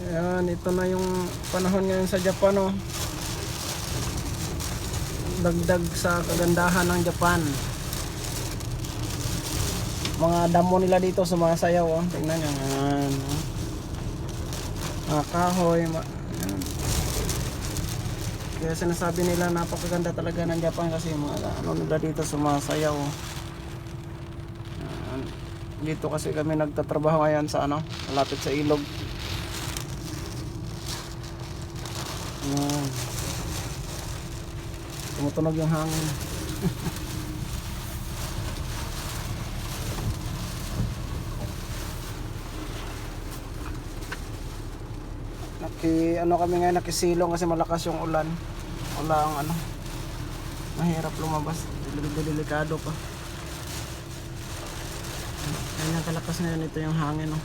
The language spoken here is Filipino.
Ayan, ito na yung panahon ngayon sa Japan, oh. Dagdag sa kagandahan ng Japan. Mga damo nila dito sumasayaw, oh. Tingnan nyo. Ayan, oh. Mga kahoy. Ayan. Kaya sinasabi nila napakaganda talaga ng Japan kasi mga ano nila dito sumasayaw, oh. Ayan. Dito kasi kami nagtatrabaho ngayon sa ano, malapit sa ilog. Ayan. Tumutunog yung hangin. Ano kami ngayon, nakisilong kasi malakas yung ulan. Wala ang ano, mahirap lumabas, delikado pa. Kaya kalakas ngayon ito yung hangin, oh.